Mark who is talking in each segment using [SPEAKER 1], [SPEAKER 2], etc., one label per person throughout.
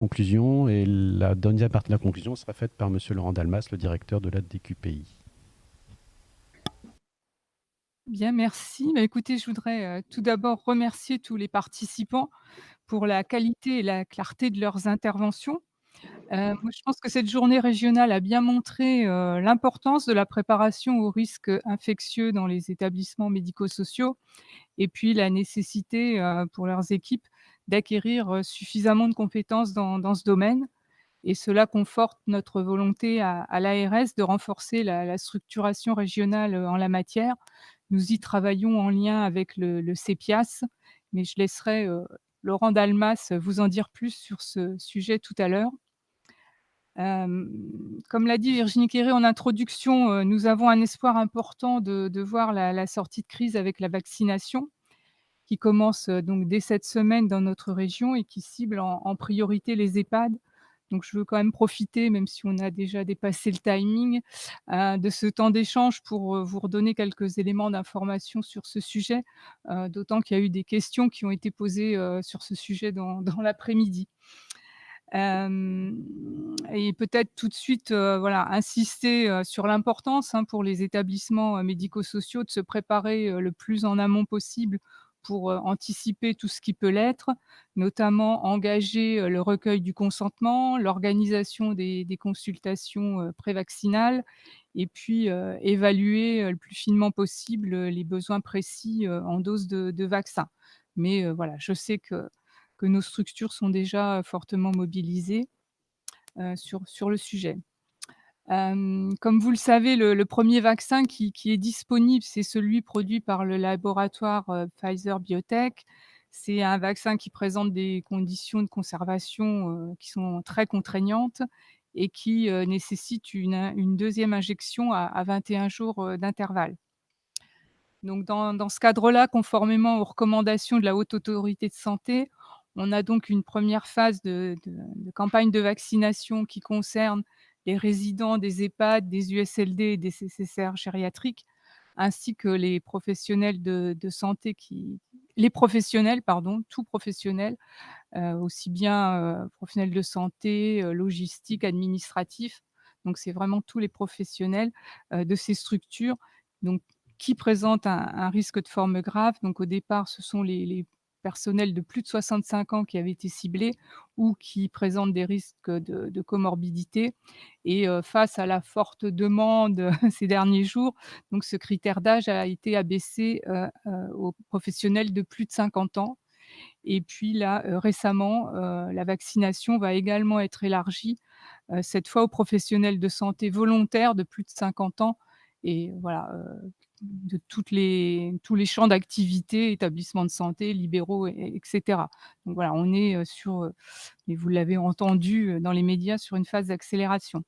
[SPEAKER 1] conclusion et la dernière partie de la conclusion sera faite par Monsieur Laurent Dalmas, le directeur de la DQPI.
[SPEAKER 2] Bien, merci. Bah, écoutez, je voudrais, tout d'abord remercier tous les participants pour la qualité et la clarté de leurs interventions. Moi, je pense que cette journée régionale a bien montré, l'importance de la préparation aux risques infectieux dans les établissements médico-sociaux et puis la nécessité, pour leurs équipes d'acquérir, suffisamment de compétences dans ce domaine et cela conforte notre volonté à l'ARS de renforcer la structuration régionale, en la matière. Nous y travaillons en lien avec le CEPIAS, mais je laisserai, Laurent Dalmas vous en dire plus sur ce sujet tout à l'heure. Comme l'a dit Virginie Quéré en introduction, nous avons un espoir important de voir la sortie de crise avec la vaccination qui commence, donc dès cette semaine dans notre région et qui cible en priorité les EHPAD. Donc je veux quand même profiter, même si on a déjà dépassé le timing, de ce temps d'échange pour, vous redonner quelques éléments d'information sur ce sujet, d'autant qu'il y a eu des questions qui ont été posées, sur ce sujet dans l'après-midi. Et peut-être tout de suite, voilà, insister, sur l'importance, hein, pour les établissements, médico-sociaux de se préparer, le plus en amont possible pour, anticiper tout ce qui peut l'être, notamment engager, le recueil du consentement, l'organisation des consultations, prévaccinales et puis, évaluer, le plus finement possible, les besoins précis, en doses de vaccins. Mais, voilà, je sais que nos structures sont déjà fortement mobilisées, sur le sujet. Comme vous le savez, le 1er vaccin qui est disponible, c'est celui produit par le laboratoire, Pfizer Biotech. C'est un vaccin qui présente des conditions de conservation, qui sont très contraignantes et qui, nécessite une 2e injection à 21 jours, d'intervalle. Donc dans ce cadre-là, conformément aux recommandations de la Haute Autorité de Santé, on a donc une première phase de campagne de vaccination qui concerne les résidents des EHPAD, des USLD et des CCSR gériatriques, ainsi que les professionnels de santé les professionnels, pardon, tout professionnel, aussi bien, professionnels de santé, logistique, administratifs. Donc c'est vraiment tous les professionnels, de ces structures, donc qui présentent un risque de forme grave. Donc au départ, ce sont les personnels de plus de 65 ans qui avaient été ciblés ou qui présentent des risques de comorbidité et face à la forte demande ces derniers jours, donc ce critère d'âge a été abaissé, aux professionnels de plus de 50 ans et puis là, récemment, la vaccination va également être élargie, cette fois aux professionnels de santé volontaires de plus de 50 ans et voilà, de tous les champs d'activité, établissements de santé, libéraux et cetera. Donc voilà, on est, sur, et vous l'avez entendu, dans les médias, sur une phase d'accélération.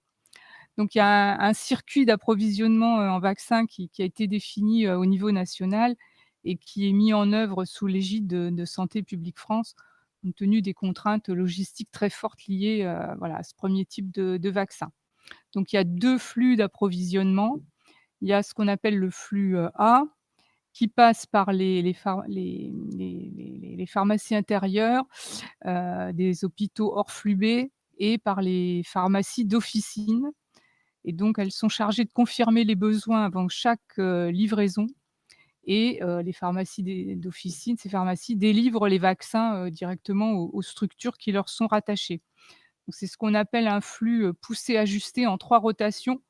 [SPEAKER 2] Donc il y a un circuit d'approvisionnement, en vaccins qui a été défini, au niveau national et qui est mis en œuvre sous l'égide de Santé publique France, compte tenu des contraintes logistiques très fortes liées, voilà, à ce premier type de vaccin. Donc il y a 2 flux d'approvisionnement. Il y a ce qu'on appelle le flux, A, qui passe par les pharmacies intérieures, des hôpitaux hors flux B et par les pharmacies d'officine et donc elles sont chargées de confirmer les besoins avant chaque, livraison et les pharmacies d'officine, ces pharmacies délivrent les vaccins, directement aux structures qui leur sont rattachées. Donc c'est ce qu'on appelle un flux, poussé ajusté en 3 rotations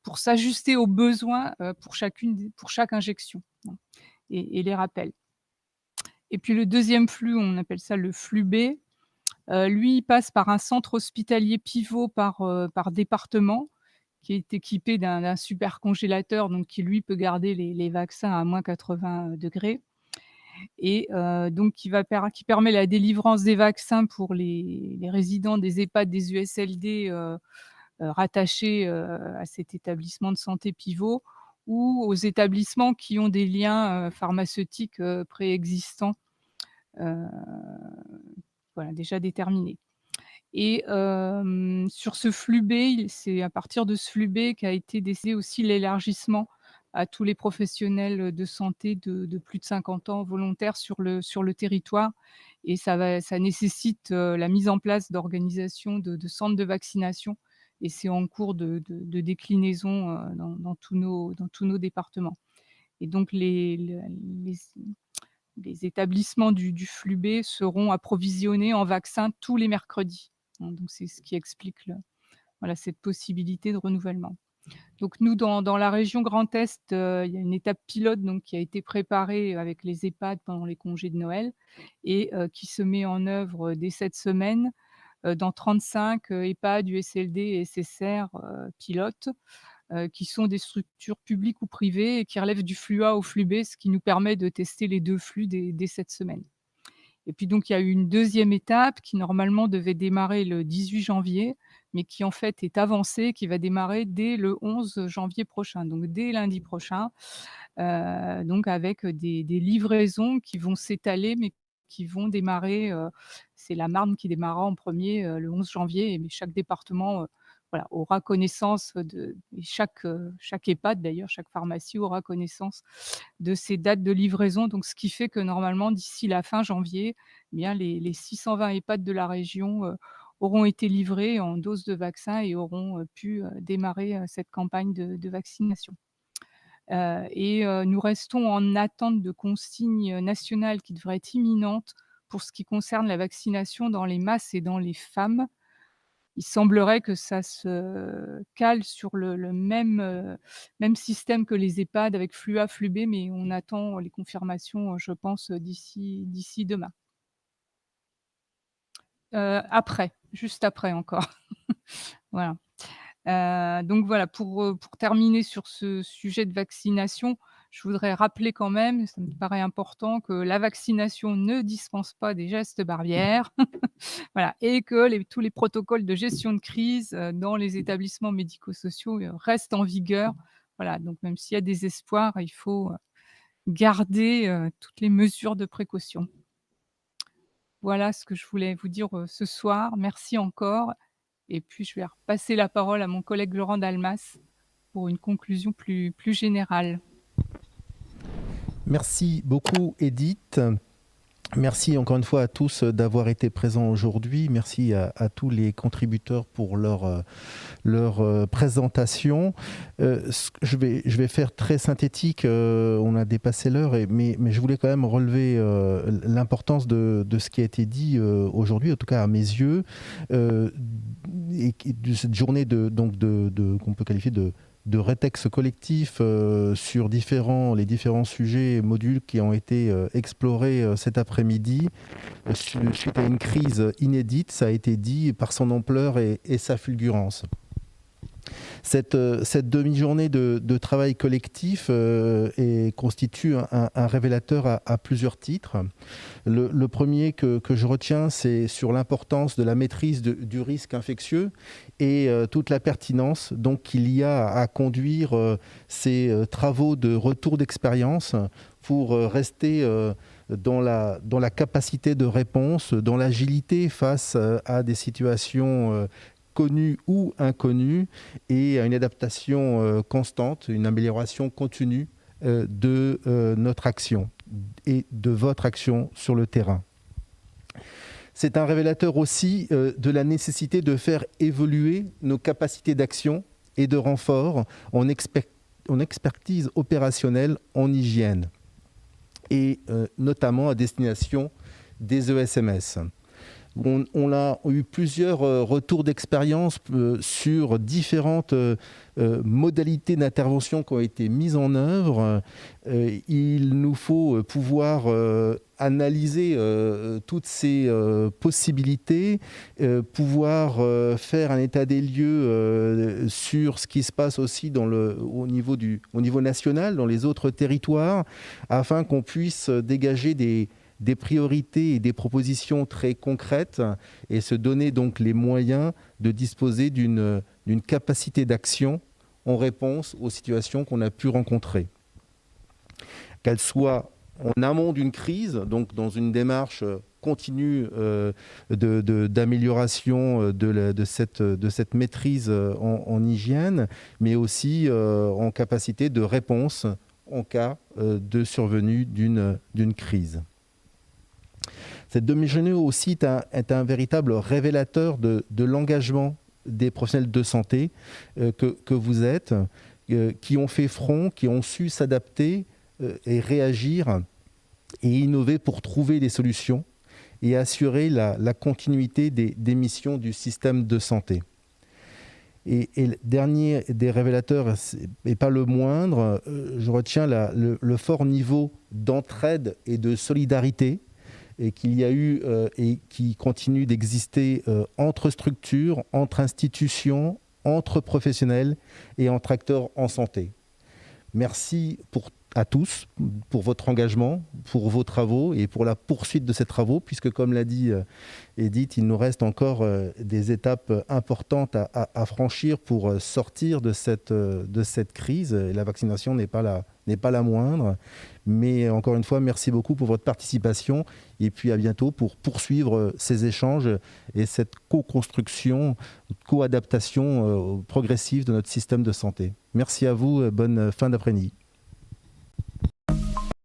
[SPEAKER 2] pour s'ajuster aux besoins, pour chaque injection, hein et les rappels. Et puis le 2e flux, on appelle ça le flux B, lui, il passe par un centre hospitalier pivot par département qui est équipé d'un supercongélateur, donc qui lui peut garder les vaccins à -80 et donc qui permet la délivrance des vaccins pour les résidents des EHPAD, des USLD, rattachés, à cet établissement de santé pivot ou aux établissements qui ont des liens, pharmaceutiques, préexistants, heu, voilà déjà déterminés. Et sur ce flux B, c'est à partir de ce flux B qu'a été décidé aussi l'élargissement à tous les professionnels, de santé de plus de 50 ans volontaires sur le territoire et ça nécessite, la mise en place d'organisations de centres de vaccination, et c'est en cours de déclinaison, dans tous nos départements, et donc les établissements du flux B seront approvisionnés en vaccins tous les mercredis. Hein, donc c'est ce qui explique voilà, cette possibilité de renouvellement. Donc nous, dans la région Grand Est, il y a une étape pilote donc qui a été préparée avec les EHPAD pendant les congés de Noël, et qui se met en œuvre, dès cette semaine, dans 35, EHPAD, USLD et SSR, pilotes, qui sont des structures publiques ou privées et qui relèvent du flux A au flux B, ce qui nous permet de tester les 2 flux dès cette semaine. Et puis donc il y a eu une deuxième étape qui normalement devait démarrer le 18 janvier, mais qui en fait est avancée, qui va démarrer dès le 11 janvier prochain, donc dès lundi prochain, donc avec des livraisons qui vont s'étaler, mais qui vont démarrer, c'est la Marne qui démarrera en premier le 11 janvier, mais chaque département, voilà, aura connaissance et chaque EHPAD d'ailleurs, chaque pharmacie aura connaissance de ces dates de livraison. Donc ce qui fait que normalement d'ici la fin janvier, eh bien les 620 EHPAD de la région, auront été livrés en doses de vaccin et auront, pu, démarrer, cette campagne de vaccination. Nous restons en attente de consignes, nationales qui devraient être imminentes pour ce qui concerne la vaccination dans les masses et dans les femmes. Il semblerait que ça se cale sur le même système que les EHPAD avec flux A, flux B, mais on attend les confirmations, je pense, d'ici demain. Après, juste après encore. Voilà. Donc voilà, pour terminer sur ce sujet de vaccination, je voudrais rappeler quand même, ça me paraît important, que la vaccination ne dispense pas des gestes barrières. Voilà, et que tous les protocoles de gestion de crise, dans les établissements médico-sociaux, restent en vigueur. Voilà, donc même s'il y a des espoirs, il faut, garder, toutes les mesures de précaution. Voilà ce que je voulais vous dire, ce soir. Merci encore, et puis je vais repasser la parole à mon collègue Laurent Dalmas pour une conclusion plus générale.
[SPEAKER 3] Merci beaucoup, Edith. Merci encore une fois à tous d'avoir été présents aujourd'hui. Merci à tous les contributeurs pour leur présentation. Je vais faire très synthétique. On a dépassé l'heure, mais je voulais quand même relever l'importance de ce qui a été dit aujourd'hui, en tout cas à mes yeux, et de cette journée qu'on peut qualifier de rétex collectif sur les différents sujets et modules qui ont été explorés cet après-midi suite à une crise inédite, ça a été dit, par son ampleur et sa fulgurance. Cette demi-journée de travail collectif constitue un révélateur à plusieurs titres. Le premier que je retiens, c'est sur l'importance de la maîtrise du risque infectieux et toute la pertinence donc qu'il y a à conduire ces travaux de retour d'expérience pour rester dans la capacité de réponse, dans l'agilité face à des situations connues ou inconnues, et à une adaptation constante, une amélioration continue de notre action et de votre action sur le terrain. C'est un révélateur aussi de la nécessité de faire évoluer nos capacités d'action et de renfort en expertise opérationnelle en hygiène, et notamment à destination des ESMS. On a eu plusieurs retours d'expérience sur différentes modalités d'intervention qui ont été mises en œuvre. Il nous faut pouvoir analyser toutes ces possibilités, pouvoir faire un état des lieux sur ce qui se passe aussi au niveau national, dans les autres territoires, afin qu'on puisse dégager des priorités et des propositions très concrètes, et se donner donc les moyens de disposer d'une capacité d'action en réponse aux situations qu'on a pu rencontrer. Qu'elles soient en amont d'une crise, donc dans une démarche continue d'amélioration de cette maîtrise en hygiène, mais aussi en capacité de réponse en cas de survenue d'une crise. Cette demi-journée aussi est un véritable révélateur de l'engagement des professionnels de santé que vous êtes, qui ont fait front, qui ont su s'adapter et réagir et innover pour trouver des solutions et assurer la continuité des missions du système de santé. Et le dernier des révélateurs, et pas le moindre, je retiens le fort niveau d'entraide et de solidarité et qu'il y a eu et qui continue d'exister entre structures, entre institutions, entre professionnels et entre acteurs en santé. Merci à tous pour votre engagement, pour vos travaux et pour la poursuite de ces travaux, puisque comme l'a dit Edith, il nous reste encore des étapes importantes à franchir pour sortir de cette crise. Et la vaccination n'est pas la moindre. Mais encore une fois, merci beaucoup pour votre participation et puis à bientôt pour poursuivre ces échanges et cette co-construction, co-adaptation progressive de notre système de santé. Merci à vous, bonne fin d'après-midi.